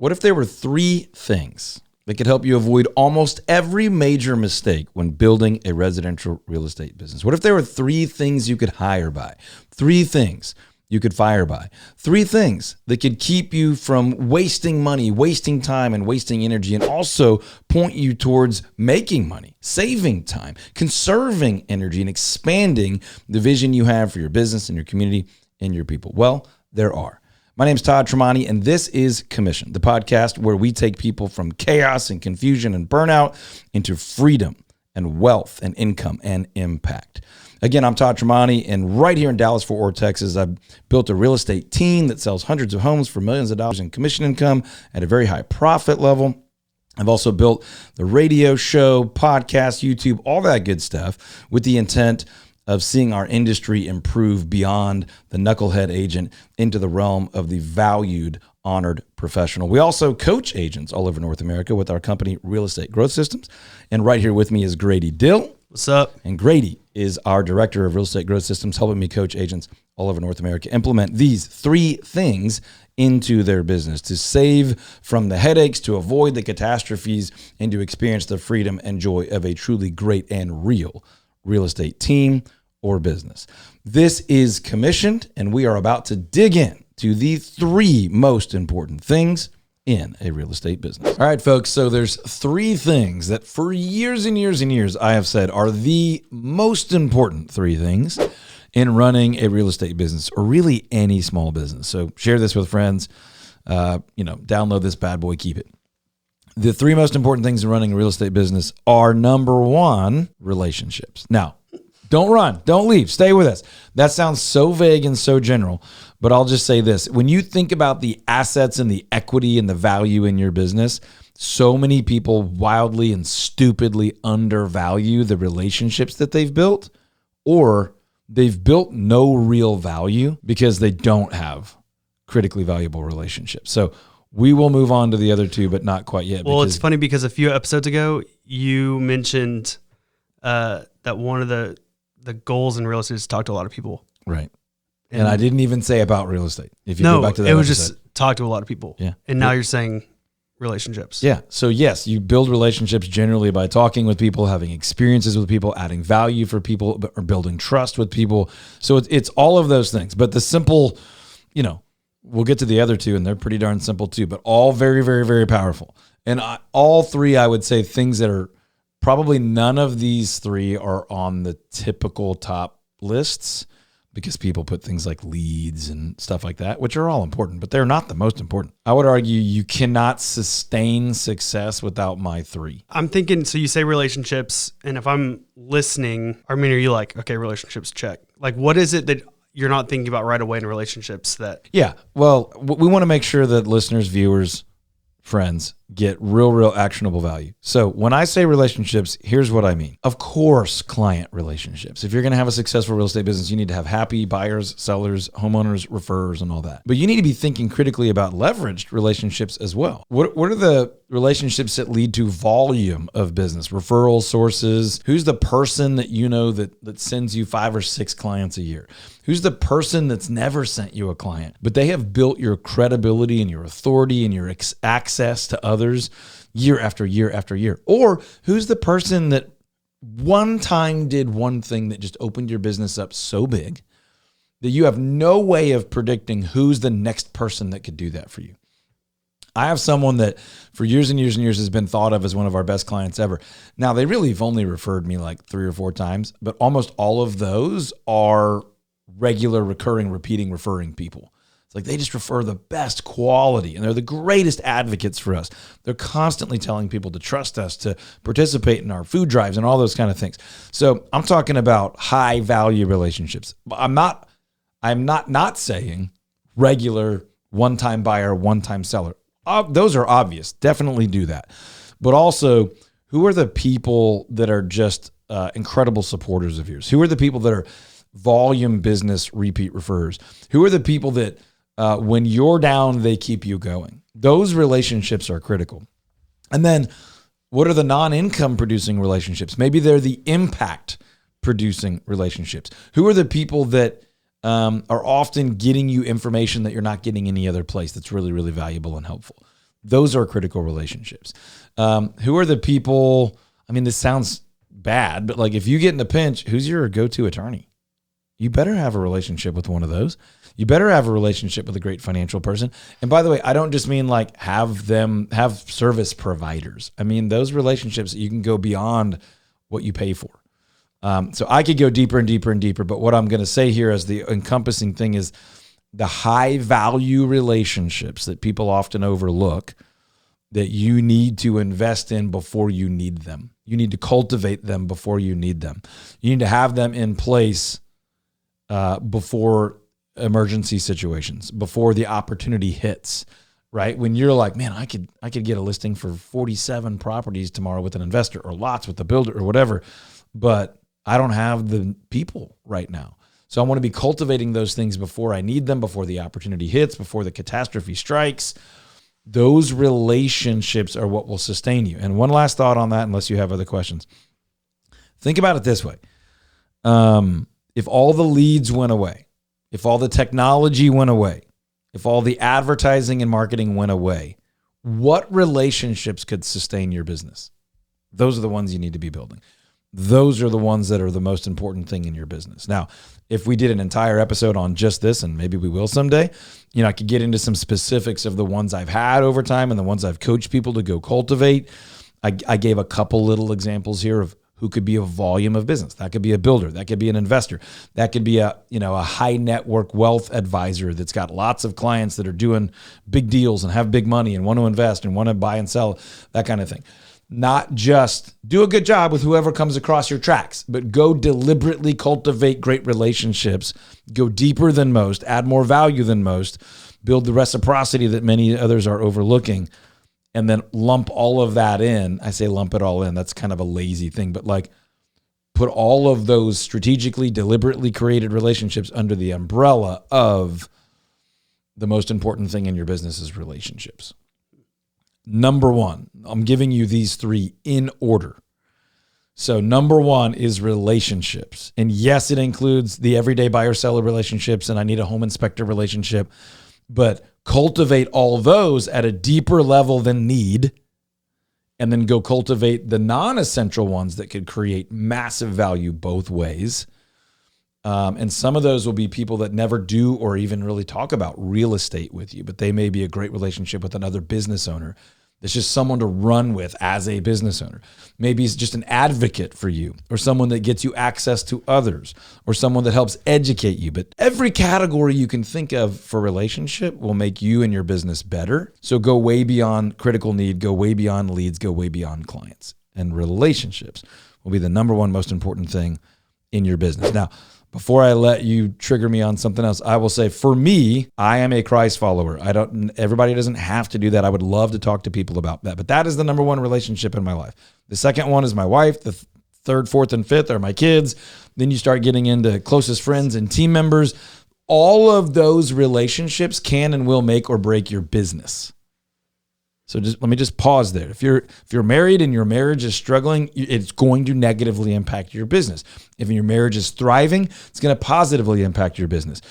What if there were three things that could help you avoid almost every major mistake when building a residential real estate business? What if there were three things you could hire by, three things you could fire by, three things that could keep you from wasting money, wasting time, and wasting energy, and also point you towards making money, saving time, conserving energy, and expanding the vision you have for your business and your community and your people? Well, there are. My name is Todd Tramonte, and this is Commission, the podcast where we take people from chaos and confusion and burnout into freedom and wealth and income and impact. Again, I'm Todd Tramonte, and right here in Dallas-Fort Worth, Texas, I've built a real estate team that sells hundreds of homes for millions of dollars in commission income at a very high profit level. I've also built the radio show, podcast, YouTube, all that good stuff with the intent of seeing our industry improve beyond the knucklehead agent into the realm of the valued, honored professional. We also coach agents all over North America with our company, Real Estate Growth Systems. And right here with me is Grady Dill. What's up? And Grady is our director of Real Estate Growth Systems, helping me coach agents all over North America implement these three things into their business to save from the headaches, to avoid the catastrophes, and to experience the freedom and joy of a truly great and real estate team or business. This is Commissioned, and we are about to dig in to the three most important things in a real estate business. All right, folks, so there's three things that for years and years and years I have said are the most important three things in running a real estate business, or really any small business. So share this with friends, download this bad boy, keep it. The three most important things in running a real estate business are, number one, relationships. Now, don't run. Don't leave. Stay with us. That sounds so vague and so general, but I'll just say this. When you think about the assets and the equity and the value in your business, so many people wildly and stupidly undervalue the relationships that they've built, or they've built no real value because they don't have critically valuable relationships. So we will move on to the other two, but not quite yet. Well, it's funny because a few episodes ago, you mentioned that one of the goals in real estate is to talk to a lot of people. Right. And I didn't even say about real estate. If you go back to that it was episode. Just talk to a lot of people. Yeah. And now you're saying relationships. Yeah. So yes, you build relationships generally by talking with people, having experiences with people, adding value for people, or building trust with people. So it's all of those things. But the simple, we'll get to the other two, and they're pretty darn simple too, but all very, very, very powerful. And all three, I would say, things that are probably none of these three are on the typical top lists, because people put things like leads and stuff like that, which are all important, but they're not the most important. I would argue you cannot sustain success without my three. I'm thinking, so you say relationships, and if I'm listening, are you like, okay, relationships, check. Like, what is it that you're not thinking about right away in relationships that? Yeah, well, we want to make sure that listeners, viewers, friends get real actionable value. So when I say relationships, here's what I mean. Of course, client relationships. If you're going to have a successful real estate business, you need to have happy buyers, sellers, homeowners, referrers, and all that. But you need to be thinking critically about leveraged relationships as well. What are the relationships that lead to volume of business, referral sources? Who's the person that you know that sends you 5 or 6 clients a year? Who's the person that's never sent you a client, but they have built your credibility and your authority and your access to others year after year after year? Or who's the person that one time did one thing that just opened your business up so big that you have no way of predicting who's the next person that could do that for you? I have someone that for years and years and years has been thought of as one of our best clients ever. Now, they really have only referred me like 3 or 4 times, but almost all of those are regular, recurring, repeating, referring people. It's like they just refer the best quality, and they're the greatest advocates for us. They're constantly telling people to trust us, to participate in our food drives and all those kind of things. So I'm talking about high value relationships. I'm not saying regular one-time buyer, one-time seller. Those are obvious. Definitely do that. But also, who are the people that are just incredible supporters of yours? Who are the people that are volume business repeat referrers? Who are the people that when you're down, they keep you going? Those relationships are critical. And then what are the non-income producing relationships? Maybe they're the impact producing relationships. Who are the people that are often getting you information that you're not getting any other place that's really, really valuable and helpful? Those are critical relationships. Who are the people? I mean, this sounds bad, but like if you get in a pinch, who's your go-to attorney? You better have a relationship with one of those. You better have a relationship with a great financial person. And by the way, I don't just mean like have service providers. I mean, those relationships, you can go beyond what you pay for. So I could go deeper and deeper and deeper, but what I'm going to say here as the encompassing thing is the high value relationships that people often overlook that you need to invest in before you need them. You need to cultivate them before you need them. You need to have them in place before emergency situations, before the opportunity hits, right? When you're like, man, I could get a listing for 47 properties tomorrow with an investor or lots with the builder or whatever, but I don't have the people right now. So I want to be cultivating those things before I need them, before the opportunity hits, before the catastrophe strikes. Those relationships are what will sustain you. And one last thought on that, unless you have other questions. Think about it this way. If all the leads went away, if all the technology went away, if all the advertising and marketing went away, what relationships could sustain your business? Those are the ones you need to be building. Those are the ones that are the most important thing in your business. Now, if we did an entire episode on just this, and maybe we will someday, I could get into some specifics of the ones I've had over time and the ones I've coached people to go cultivate. I gave a couple little examples here of who could be a volume of business. That could be a builder. That could be an investor. That could be a high network wealth advisor that's got lots of clients that are doing big deals and have big money and want to invest and want to buy and sell, that kind of thing. Not just do a good job with whoever comes across your tracks, but go deliberately cultivate great relationships, go deeper than most, add more value than most, build the reciprocity that many others are overlooking, and then lump all of that in. I say lump it all in. That's kind of a lazy thing, but like put all of those strategically, deliberately created relationships under the umbrella of the most important thing in your business is relationships. Number one, I'm giving you these three in order. So number one is relationships. And yes, it includes the everyday buyer-seller relationships, and I need a home inspector relationship, but cultivate all those at a deeper level than need, and then go cultivate the non-essential ones that could create massive value both ways. And some of those will be people that never do or even really talk about real estate with you, but they may be a great relationship with another business owner. It's just someone to run with as a business owner. Maybe it's just an advocate for you, or someone that gets you access to others, or someone that helps educate you. But every category you can think of for relationship will make you and your business better. So go way beyond critical need, go way beyond leads, go way beyond clients. And relationships will be the number one most important thing in your business. Now, before I let you trigger me on something else, I will say for me, I am a Christ follower. Everybody doesn't have to do that. I would love to talk to people about that, but that is the number one relationship in my life. The second one is my wife. The third, fourth, and fifth are my kids. Then you start getting into closest friends and team members. All of those relationships can and will make or break your business. So let me pause there. If you're married and your marriage is struggling, it's going to negatively impact your business. If your marriage is thriving, it's going to positively impact your business.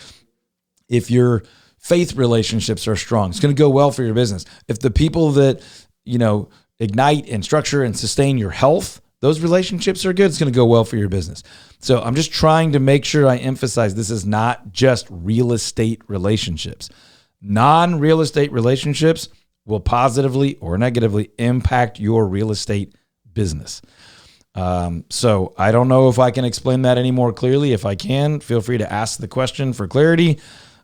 If your faith relationships are strong, it's going to go well for your business. If the people that, ignite and structure and sustain your health, those relationships are good, it's going to go well for your business. So I'm just trying to make sure I emphasize this is not just real estate relationships. Non-real estate relationships will positively or negatively impact your real estate business. So I don't know if I can explain that any more clearly. If I can, feel free to ask the question for clarity.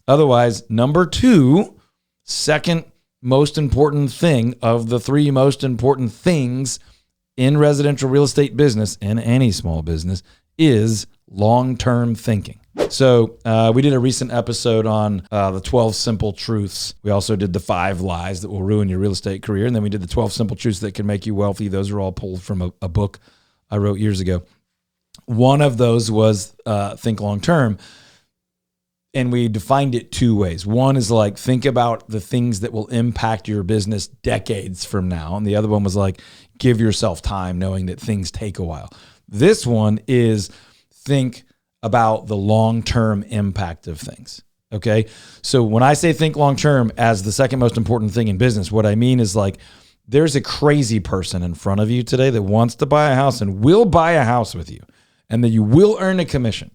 Otherwise, number two, second most important thing of the three most important things in residential real estate business, in any small business, is long-term thinking. So we did a recent episode on the 12 simple truths. We also did the 5 lies that will ruin your real estate career. And then we did the 12 simple truths that can make you wealthy. Those are all pulled from a book I wrote years ago. One of those was think long-term. And we defined it 2 ways. One is like, think about the things that will impact your business decades from now. And the other one was like, give yourself time knowing that things take a while. This one is think about the long-term impact of things. Okay. So when I say think long-term as the second most important thing in business, what I mean is like, there's a crazy person in front of you today that wants to buy a house and will buy a house with you, and that you will earn a commission.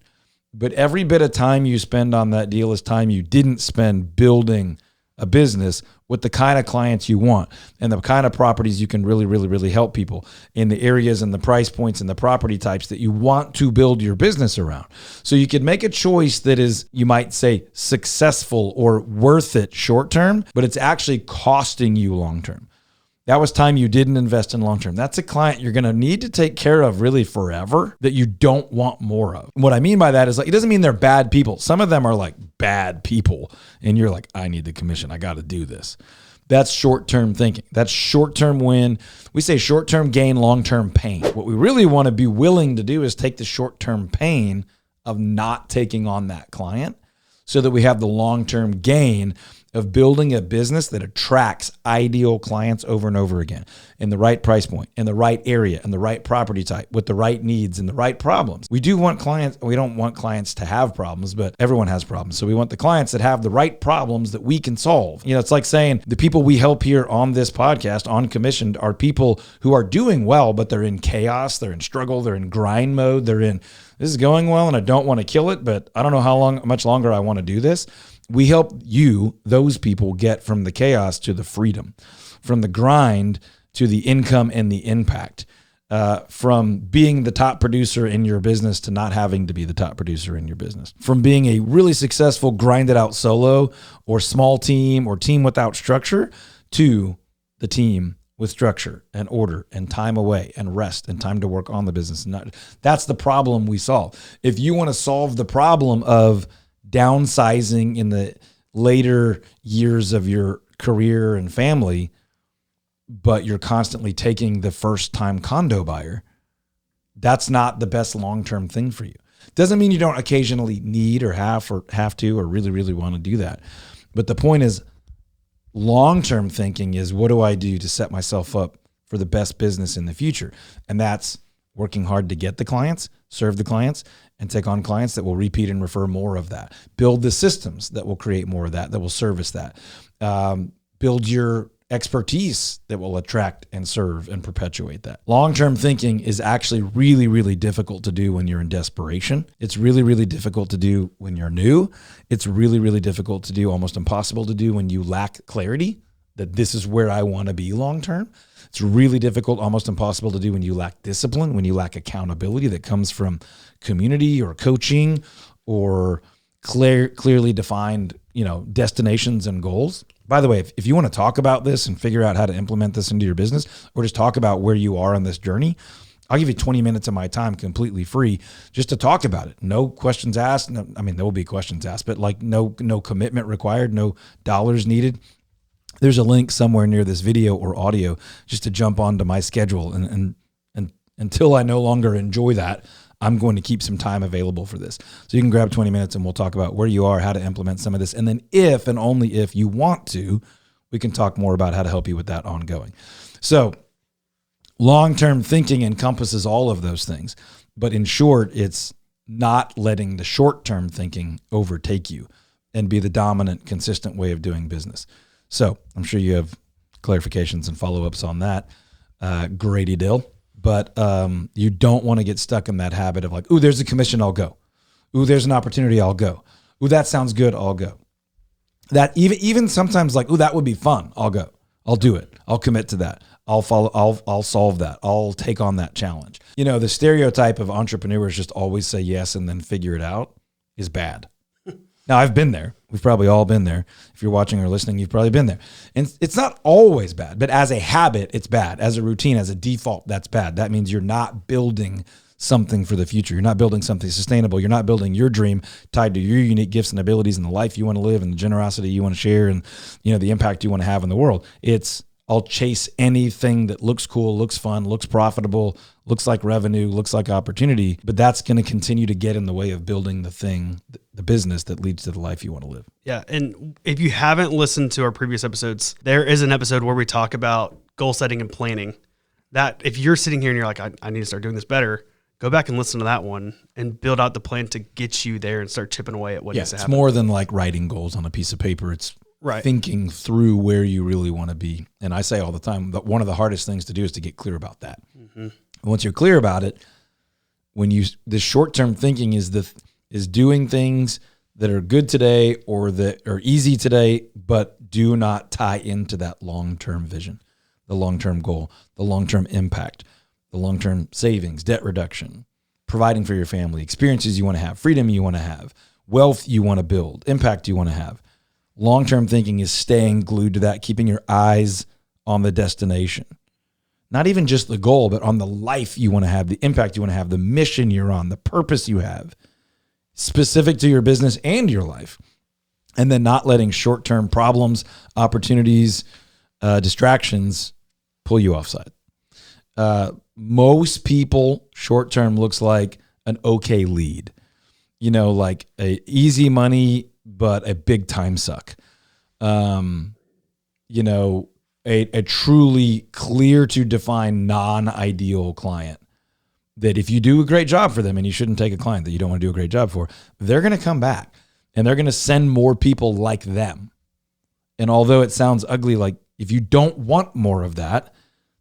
But every bit of time you spend on that deal is time you didn't spend building a business with the kind of clients you want and the kind of properties you can really, really, really help people in the areas and the price points and the property types that you want to build your business around. So you could make a choice that is, you might say, successful or worth it short term, but it's actually costing you long term. That was time you didn't invest in long-term. That's a client you're going to need to take care of really forever that you don't want more of. What I mean by that is like, it doesn't mean they're bad people. Some of them are like bad people. And you're like, I need the commission. I got to do this. That's short-term thinking. That's short-term win. We say short-term gain, long-term pain. What we really want to be willing to do is take the short-term pain of not taking on that client so that we have the long-term gain of building a business that attracts ideal clients over and over again in the right price point, in the right area, in the right property type, with the right needs and the right problems. We do want clients, we don't want clients to have problems, but everyone has problems. So we want the clients that have the right problems that we can solve. You know, it's like saying the people we help here on this podcast on commission are people who are doing well, but they're in chaos, they're in struggle, they're in grind mode, they're in, this is going well and I don't want to kill it, but I don't know how much longer I want to do this. We help you, those people, get from the chaos to the freedom, from the grind to the income and the impact, from being the top producer in your business to not having to be the top producer in your business, from being a really successful grinded out solo or small team or team without structure to the team with structure and order and time away and rest and time to work on the business. That's the problem we solve. If you want to solve the problem of downsizing in the later years of your career and family, but you're constantly taking the first time condo buyer, that's not the best long-term thing for you. Doesn't mean you don't occasionally need or have to or really, really want to do that. But the point is, long-term thinking is, what do I do to set myself up for the best business in the future? And that's working hard to get the clients, serve the clients, and take on clients that will repeat and refer more of that. Build the systems that will create more of that will service that. Build your expertise that will attract and serve and perpetuate that. Long-term thinking is actually really, really difficult to do when you're in desperation. It's really, really difficult to do when you're new. It's really, really difficult to do, almost impossible to do when you lack clarity that this is where I want to be long-term. It's really difficult, almost impossible to do when you lack discipline, when you lack accountability that comes from community or coaching or clearly defined, destinations and goals. By the way, if you want to talk about this and figure out how to implement this into your business, or just talk about where you are on this journey, I'll give you 20 minutes of my time completely free just to talk about it. No questions asked. No, I mean, there will be questions asked, but like no commitment required, no dollars needed. There's a link somewhere near this video or audio just to jump onto my schedule. And until I no longer enjoy that, I'm going to keep some time available for this. So you can grab 20 minutes and we'll talk about where you are, how to implement some of this. And then if and only if you want to, we can talk more about how to help you with that ongoing. So long-term thinking encompasses all of those things. But in short, it's not letting the short-term thinking overtake you and be the dominant, consistent way of doing business. So I'm sure you have clarifications and follow-ups on that. Grady Dill. But you don't want to get stuck in that habit of like, ooh, there's a commission, I'll go. Ooh, there's an opportunity, I'll go. Ooh, that sounds good, I'll go. That even sometimes like, ooh, that would be fun, I'll go. I'll do it. I'll commit to that. I'll solve that. I'll take on that challenge. The stereotype of entrepreneurs just always say yes and then figure it out is bad. Now, I've been there. We've probably all been there. If you're watching or listening, you've probably been there. And it's not always bad, but as a habit, it's bad. As a routine, as a default, that's bad. That means you're not building something for the future. You're not building something sustainable. You're not building your dream tied to your unique gifts and abilities and the life you want to live and the generosity you want to share and the impact you want to have in the world. It's I'll chase anything that looks cool, looks fun, looks profitable, looks like revenue, looks like opportunity, but that's going to continue to get in the way of building the business that leads to the life you want to live. Yeah. And if you haven't listened to our previous episodes, there is an episode where we talk about goal setting and planning. That if you're sitting here and you're like, I need to start doing this better, go back and listen to that one and build out the plan to get you there and start chipping away at what needs to It's happen. more than like writing goals on a piece of paper. It's Right. thinking through where you really want to be. And I say all the time that one of the hardest things to do is to get clear about that. Once you're clear about it, the short-term thinking is doing things that are good today or that are easy today, but do not tie into that long-term vision, the long-term goal, the long-term impact, the long-term savings, debt reduction, providing for your family, experiences you want to have, freedom you want to have, wealth you want to build, impact you want to have. Long-term thinking is staying glued to that, keeping your eyes on the destination. Not even just the goal, but on the life you want to have, the impact you want to have, the mission you're on, the purpose you have, specific to your business and your life. And then not letting short-term problems, opportunities, distractions pull you offside. Most people, short-term looks like an okay lead. Like a easy money, but a big time suck. A truly clear to define non-ideal client that if you do a great job for them, and you shouldn't take a client that you don't want to do a great job for, they're going to come back and they're going to send more people like them. And although it sounds ugly, like if you don't want more of that,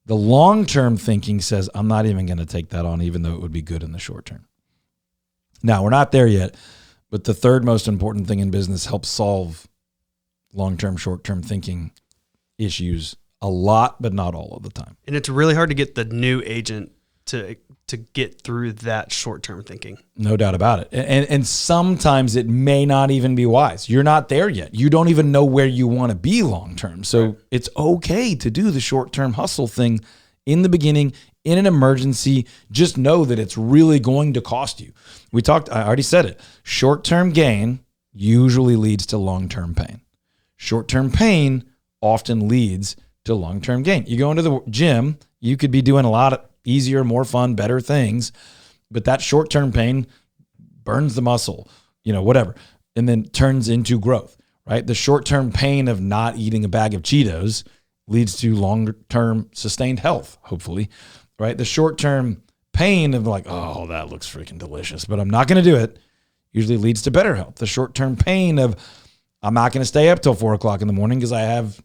the long-term thinking says, I'm not even going to take that on, even though it would be good in the short term. Now, we're not there yet, but the third most important thing in business helps solve long-term, short-term thinking issues a lot, but not all of the time. And it's really hard to get the new agent to get through that short-term thinking. No doubt about it. And sometimes it may not even be wise. You're not there yet. You don't even know where you want to be long-term. So It's okay to do the short-term hustle thing in the beginning, in an emergency. Just know that it's really going to cost you. I already said it. Short-term gain usually leads to long-term pain. Short-term pain often leads to long-term gain. You go into the gym, you could be doing a lot of easier, more fun, better things, but that short-term pain burns the muscle, whatever, and then turns into growth, right? The short-term pain of not eating a bag of Cheetos leads to longer-term sustained health, hopefully, right? The short-term pain of like, oh, that looks freaking delicious, but I'm not going to do it, usually leads to better health. The short-term pain of I'm not going to stay up till 4:00 in the morning because I have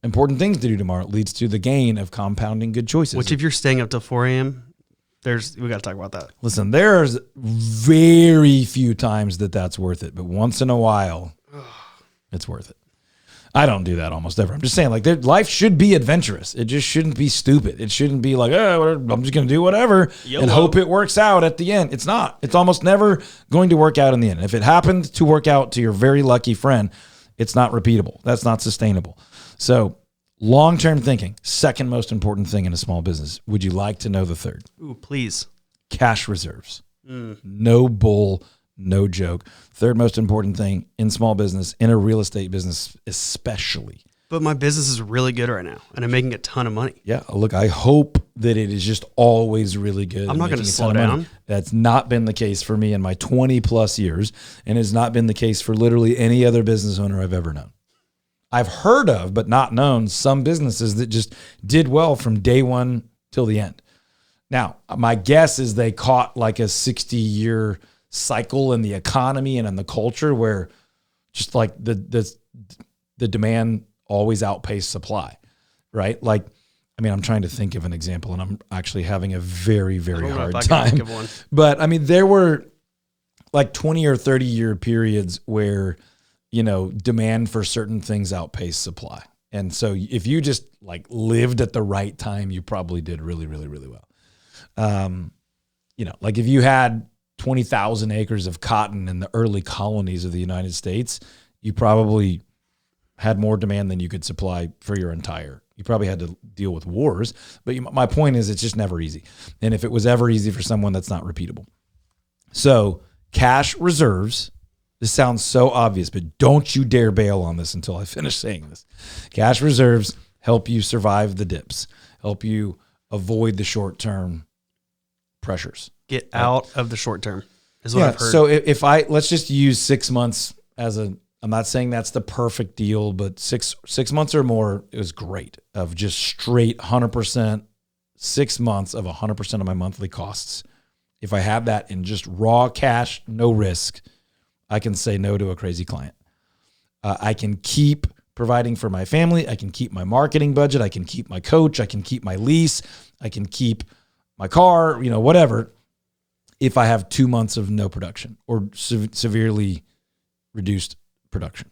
important things to do tomorrow, leads to the gain of compounding good choices. Which if you're staying up till 4 a.m., we got to talk about that. Listen, there's very few times that's worth it, but once in a while, it's worth it. I don't do that almost ever. I'm just saying, life should be adventurous. It just shouldn't be stupid. It shouldn't be like, I'm just going to do whatever and hope it works out at the end. It's not. It's almost never going to work out in the end. If it happened to work out to your very lucky friend, it's not repeatable. That's not sustainable. So long-term thinking, second most important thing in a small business. Would you like to know the third? Ooh, please. Cash reserves. No bull, no joke. Third most important thing in small business, in a real estate business especially. But my business is really good right now, and I'm making a ton of money. Yeah, look, I hope that it is just always really good. I'm not going to slow down. That's not been the case for me in my 20 plus years, and has not been the case for literally any other business owner I've ever known. I've heard of, but not known, some businesses that just did well from day one till the end. Now, my guess is they caught like a 60-year cycle in the economy and in the culture where just like the demand always outpaced supply, right? I'm trying to think of an example, and I'm actually having a very, very hard time. But there were like 20 or 30-year periods where demand for certain things outpaced supply. And so if you just lived at the right time, you probably did really, really, really well. If you had 20,000 acres of cotton in the early colonies of the United States, you probably had more demand than you could supply for your entire. You probably had to deal with wars, but my point is it's just never easy. And if it was ever easy for someone, that's not repeatable. So cash reserves, this sounds so obvious, but don't you dare bail on this until I finish saying this. Cash reserves help you survive the dips, help you avoid the short-term pressures. Get out of the short term is what I've heard. So let's just use 6 months I'm not saying that's the perfect deal, but six months or more is great of just straight 100%, 6 months of 100% of my monthly costs if I have that in just raw cash, no risk, I can say no to a crazy client. I can keep providing for my family. I can keep my marketing budget. I can keep my coach. I can keep my lease. I can keep my car, whatever, if I have 2 months of no production or severely reduced production.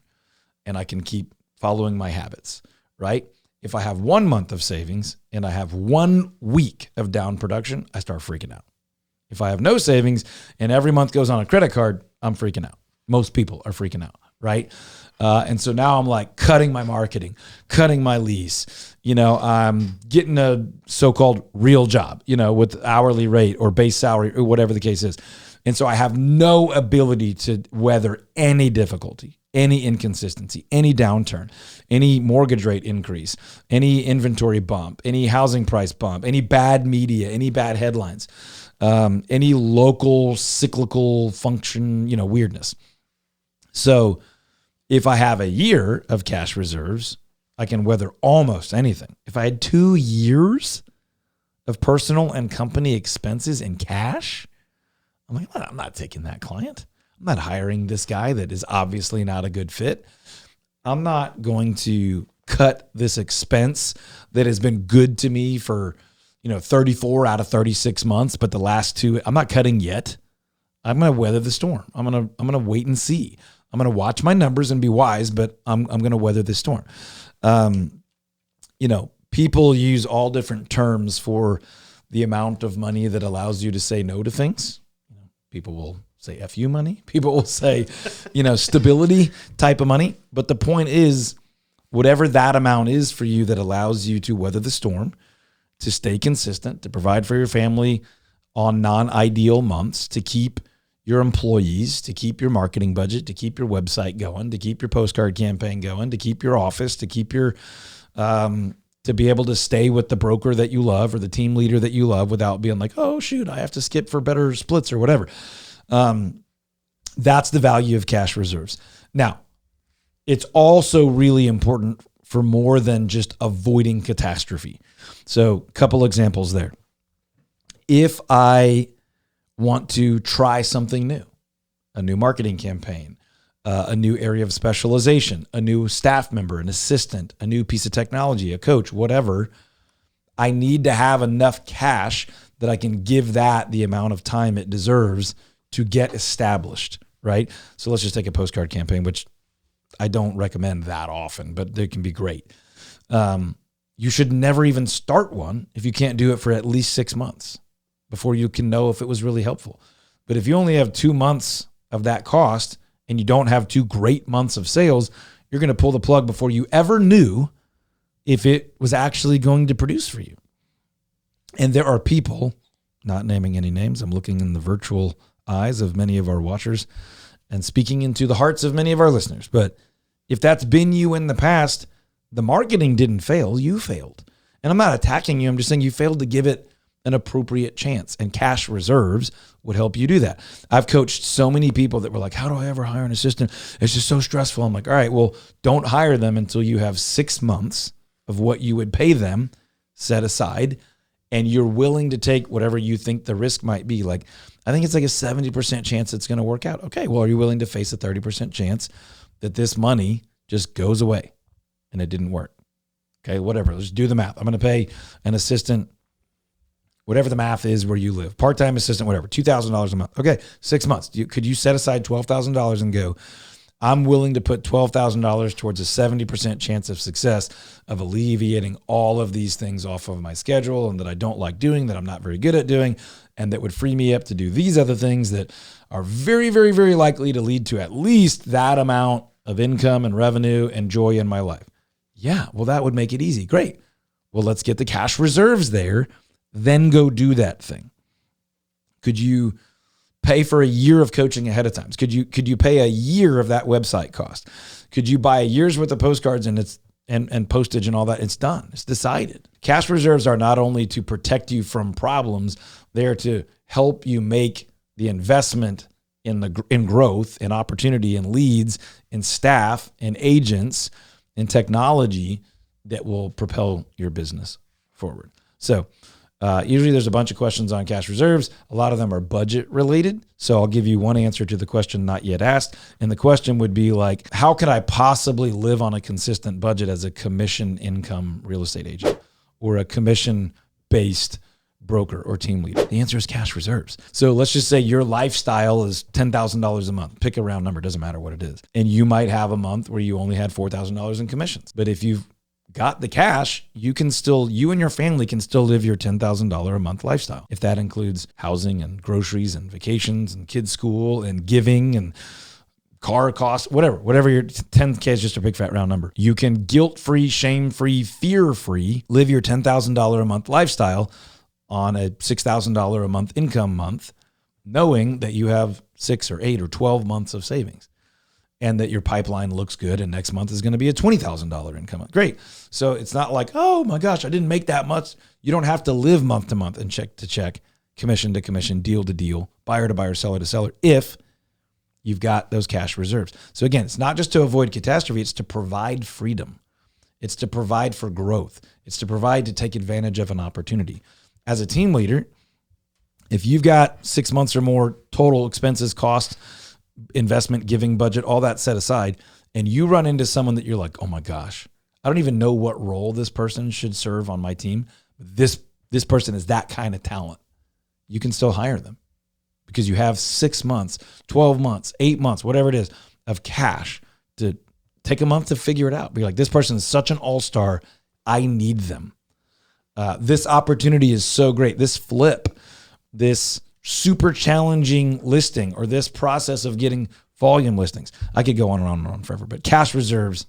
And I can keep following my habits, right? If I have 1 month of savings and I have 1 week of down production, I start freaking out. If I have no savings and every month goes on a credit card, I'm freaking out. Most people are freaking out, right? And so now I'm like cutting my marketing, cutting my lease. I'm getting a so-called real job, with hourly rate or base salary or whatever the case is. And so I have no ability to weather any difficulty, any inconsistency, any downturn, any mortgage rate increase, any inventory bump, any housing price bump, any bad media, any bad headlines, any local cyclical function, weirdness. So if I have a year of cash reserves, I can weather almost anything. If I had 2 years of personal and company expenses in cash, I'm like, I'm not taking that client. I'm not hiring this guy that is obviously not a good fit. I'm not going to cut this expense that has been good to me for, 34 out of 36 months, but the last 2, I'm not cutting yet. I'm going to weather the storm. I'm going to wait and see. I'm going to watch my numbers and be wise, but I'm going to weather this storm. People use all different terms for the amount of money that allows you to say no to things. People will say FU money. People will say, stability type of money. But the point is, whatever that amount is for you that allows you to weather the storm, to stay consistent, to provide for your family on non-ideal months, to keep your employees, to keep your marketing budget, to keep your website going, to keep your postcard campaign going, to keep your office, to keep your, to be able to stay with the broker that you love or the team leader that you love without being like, oh shoot, I have to skip for better splits or whatever. That's the value of cash reserves. Now, it's also really important for more than just avoiding catastrophe. So a couple examples there. If I want to try something new, a new marketing campaign, a new area of specialization, a new staff member, an assistant, a new piece of technology, a coach, whatever, I need to have enough cash that I can give that the amount of time it deserves to get established, right? So let's just take a postcard campaign, which I don't recommend that often, but they can be great. You should never even start one if you can't do it for at least 6 months before you can know if it was really helpful. But if you only have 2 months of that cost and you don't have 2 great months of sales, you're going to pull the plug before you ever knew if it was actually going to produce for you. And there are people, not naming any names, I'm looking in the virtual eyes of many of our watchers and speaking into the hearts of many of our listeners. But if that's been you in the past, the marketing didn't fail, you failed. And I'm not attacking you. I'm just saying you failed to give it an appropriate chance, and cash reserves would help you do that. I've coached so many people that were like, how do I ever hire an assistant? It's just so stressful. I'm like, all right, well, don't hire them until you have 6 months of what you would pay them set aside, and you're willing to take whatever you think the risk might be. Like, I think it's like a 70% chance it's going to work out. Okay, well, are you willing to face a 30% chance that this money just goes away and it didn't work? Okay, whatever. Let's do the math. I'm going to pay an assistant, whatever the math is where you live, part-time assistant, whatever, $2,000 a month. Okay, 6 months. Could you set aside $12,000 and go, I'm willing to put $12,000 towards a 70% chance of success of alleviating all of these things off of my schedule and that I don't like doing, that I'm not very good at doing, and that would free me up to do these other things that are very, very, very likely to lead to at least that amount of income and revenue and joy in my life. Yeah, well, that would make it easy. Great. Well, let's get the cash reserves there, then go do that thing. Could you pay for a year of coaching ahead of time? Could you pay a year of that website cost? Could you buy a year's worth of postcards and postage and all that? It's done. It's decided. Cash reserves are not only to protect you from problems, they're to help you make the investment in growth, in opportunity, in leads, in staff, in agents, in technology that will propel your business forward. So Usually there's a bunch of questions on cash reserves. A lot of them are budget related. So I'll give you one answer to the question not yet asked. And the question would be like, how could I possibly live on a consistent budget as a commission income real estate agent or a commission based broker or team leader? The answer is cash reserves. So let's just say your lifestyle is $10,000 a month. Pick a round number, doesn't matter what it is. And you might have a month where you only had $4,000 in commissions. But if you've got the cash, you and your family can still live your $10,000 a month lifestyle. If that includes housing and groceries and vacations and kids' school and giving and car costs, whatever your 10K is just a big fat round number. You can guilt-free, shame-free, fear-free live your $10,000 a month lifestyle on a $6,000 a month income month, knowing that you have 6 or 8 or 12 months of savings and that your pipeline looks good and next month is going to be a $20,000 income month. Great. So it's not like, oh my gosh, I didn't make that much. You don't have to live month to month and check to check, commission to commission, deal to deal, buyer to buyer, seller to seller, if you've got those cash reserves. So again, it's not just to avoid catastrophe, it's to provide freedom. It's to provide for growth. It's to provide to take advantage of an opportunity. As a team leader, if you've got 6 months or more total expenses, costs, investment, giving budget, all that set aside, and you run into someone that you're like, oh my gosh, I don't even know what role this person should serve on my team. This person is that kind of talent. You can still hire them because you have 6 months, 12 months, 8 months, whatever it is, of cash to take a month to figure it out. Be like, this person is such an all-star. I need them. This opportunity is so great. This flip, this super challenging listing, or this process of getting volume listings. I could go on and on and on forever, but cash reserves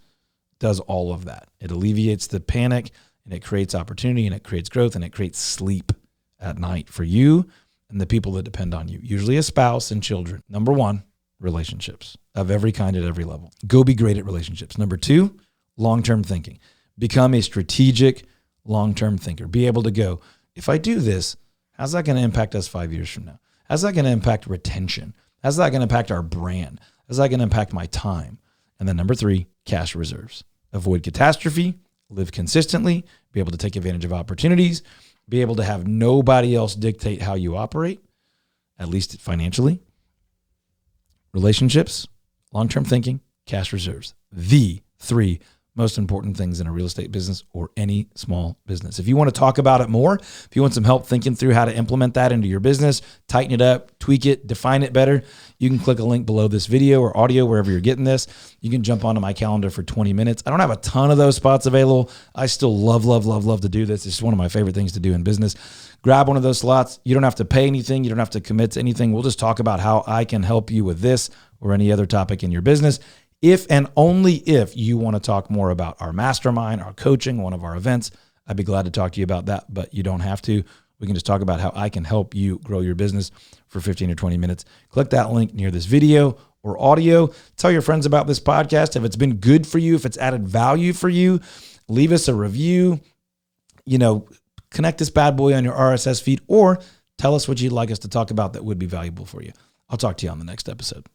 does all of that. It alleviates the panic and it creates opportunity and it creates growth and it creates sleep at night for you and the people that depend on you, usually a spouse and children. Number 1, relationships of every kind at every level. Go be great at relationships. Number 2, long-term thinking. Become a strategic long-term thinker. Be able to go, if I do this, how's that going to impact us 5 years from now? How's that going to impact retention? How's that going to impact our brand? How's that going to impact my time? And then number 3, cash reserves. Avoid catastrophe, live consistently, be able to take advantage of opportunities, be able to have nobody else dictate how you operate, at least financially. Relationships, long-term thinking, cash reserves. The 3 most important things in a real estate business or any small business. If you want to talk about it more, if you want some help thinking through how to implement that into your business, tighten it up, tweak it, define it better, you can click a link below this video or audio, wherever you're getting this. You can jump onto my calendar for 20 minutes. I don't have a ton of those spots available. I still love to do this. It's one of my favorite things to do in business. Grab one of those slots. You don't have to pay anything. You don't have to commit to anything. We'll just talk about how I can help you with this or any other topic in your business. If and only if you want to talk more about our mastermind, our coaching, one of our events, I'd be glad to talk to you about that, but you don't have to. We can just talk about how I can help you grow your business for 15 or 20 minutes. Click that link near this video or audio. Tell your friends about this podcast. If it's been good for you, if it's added value for you, leave us a review. Connect this bad boy on your RSS feed or tell us what you'd like us to talk about that would be valuable for you. I'll talk to you on the next episode.